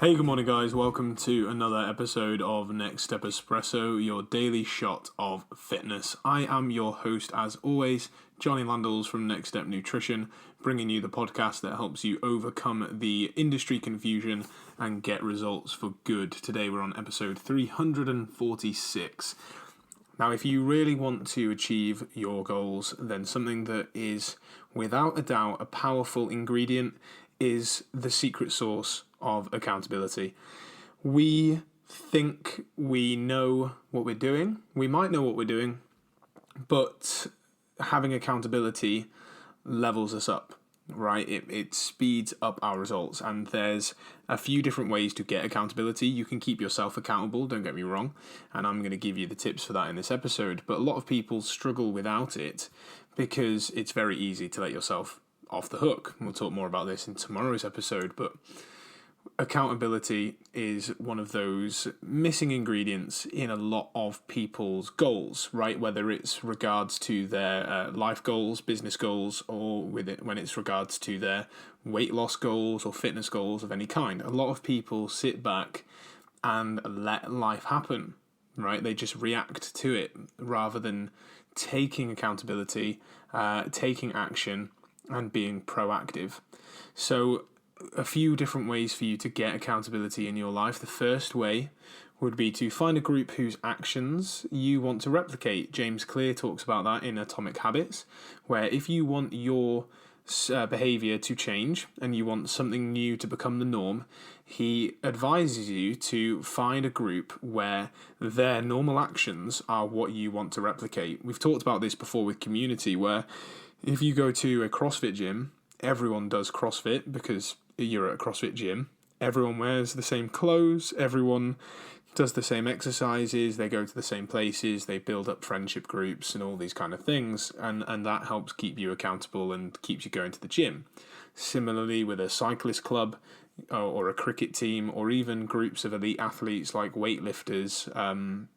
Hey, good morning, guys. Welcome to another episode of Next Step Espresso, your daily shot of fitness. I am your host, as always, Johnny Landals from Next Step Nutrition, bringing you the podcast that helps you overcome the industry confusion and get results for good. Today, we're on episode 346. Now, if you really want to achieve your goals, then something that is, without a doubt, a powerful ingredient is the secret sauce of accountability. We think we know what we're doing. We might know what we're doing, but having accountability levels us up, right? It speeds up our results, and there's a few different ways to get accountability. You can keep yourself accountable, don't get me wrong, and I'm going to give you the tips for that in this episode, but a lot of people struggle without it because it's very easy to let yourself off the hook. We'll talk more about this in tomorrow's episode, but accountability is one of those missing ingredients in a lot of people's goals, right? Whether it's regards to their life goals, business goals, or when it's regards to their weight loss goals or fitness goals of any kind. A lot of people sit back and let life happen, right? They just react to it rather than taking accountability, taking action, and being proactive. So a few different ways for you to get accountability in your life. The first way would be to find a group whose actions you want to replicate. James Clear talks about that in Atomic Habits, where if you want your behavior to change and you want something new to become the norm, he advises you to find a group where their normal actions are what you want to replicate. We've talked about this before with community, where if you go to a CrossFit gym, everyone does CrossFit because you're at a CrossFit gym. Everyone wears the same clothes. Everyone does the same exercises. They go to the same places. They build up friendship groups and all these kind of things. And that helps keep you accountable and keeps you going to the gym. Similarly, with a cyclist club or a cricket team, or even groups of elite athletes like weightlifters,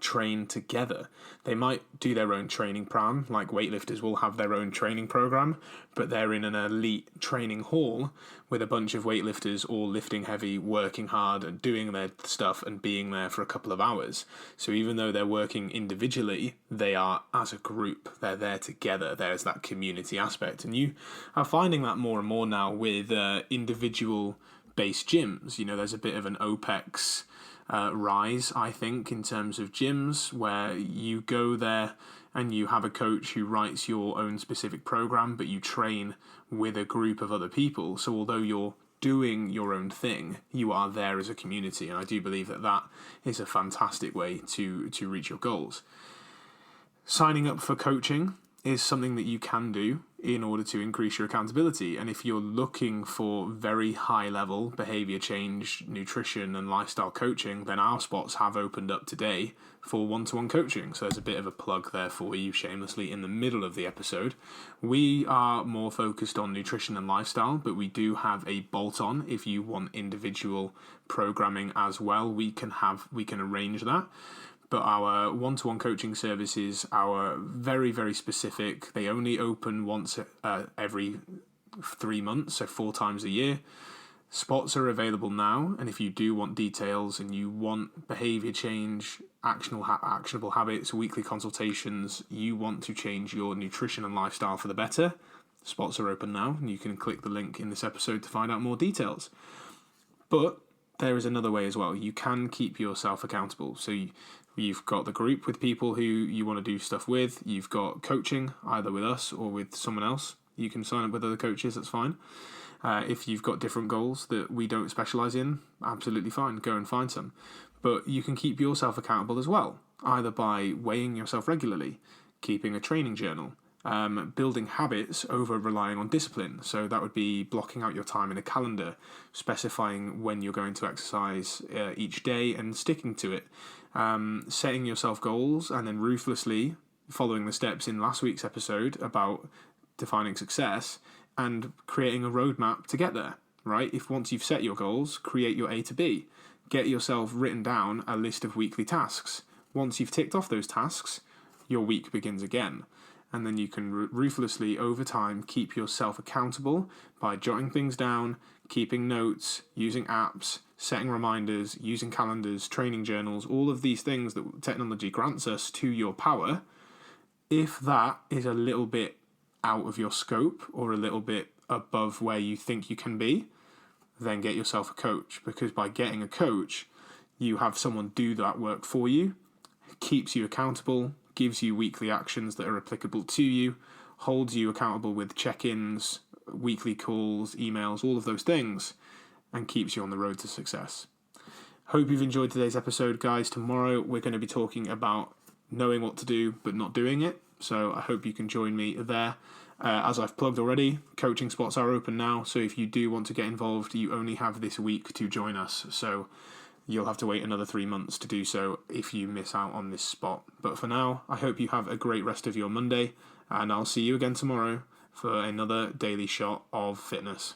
train together. They might do their own training plan, like weightlifters will have their own training program, but they're in an elite training hall with a bunch of weightlifters all lifting heavy, working hard and doing their stuff and being there for a couple of hours. So even though they're working individually, they are as a group. They're there together. There's that community aspect. And you are finding that more and more now with individual-based gyms. You know, there's a bit of an OPEX rise, I think, in terms of gyms, where you go there and you have a coach who writes your own specific program, but you train with a group of other people. So although you're doing your own thing, you are there as a community, and I do believe that is a fantastic way to reach your goals. Signing up for coaching is something that you can do in order to increase your accountability. And if you're looking for very high level behavior change, nutrition and lifestyle coaching, then our spots have opened up today for one-to-one coaching. So there's a bit of a plug there for you shamelessly in the middle of the episode. We are more focused on nutrition and lifestyle, but we do have a bolt-on if you want individual programming as well. We can arrange that. But our one-to-one coaching services are very, very specific. They only open once every 3 months, so 4 times a year. Spots are available now, and if you do want details and you want behavior change, actionable habits, weekly consultations, you want to change your nutrition and lifestyle for the better, spots are open now, and you can click the link in this episode to find out more details. But there is another way as well. You can keep yourself accountable. So you've got the group with people who you want to do stuff with. You've got coaching, either with us or with someone else. You can sign up with other coaches, that's fine. If you've got different goals that we don't specialise in, absolutely fine, go and find some. But you can keep yourself accountable as well, either by weighing yourself regularly, keeping a training journal, building habits over relying on discipline. So that would be blocking out your time in a calendar, specifying when you're going to exercise each day and sticking to it, setting yourself goals and then ruthlessly following the steps in last week's episode about defining success and creating a roadmap to get there, right? If once you've set your goals, create your A to B. Get yourself written down a list of weekly tasks. Once you've ticked off those tasks, your week begins again. and then you can ruthlessly, over time, keep yourself accountable by jotting things down, keeping notes, using apps, setting reminders, using calendars, training journals, all of these things that technology grants us to your power. If that is a little bit out of your scope or a little bit above where you think you can be, then get yourself a coach, because by getting a coach, you have someone do that work for you, keeps you accountable, gives you weekly actions that are applicable to you, holds you accountable with check-ins, weekly calls, emails, all of those things, and keeps you on the road to success. Hope you've enjoyed today's episode, guys. Tomorrow we're going to be talking about knowing what to do but not doing it, so I hope you can join me there. As I've plugged already, coaching spots are open now, so if you do want to get involved, you only have this week to join us, so you'll have to wait another 3 months to do so if you miss out on this spot. But for now, I hope you have a great rest of your Monday, and I'll see you again tomorrow for another daily shot of fitness.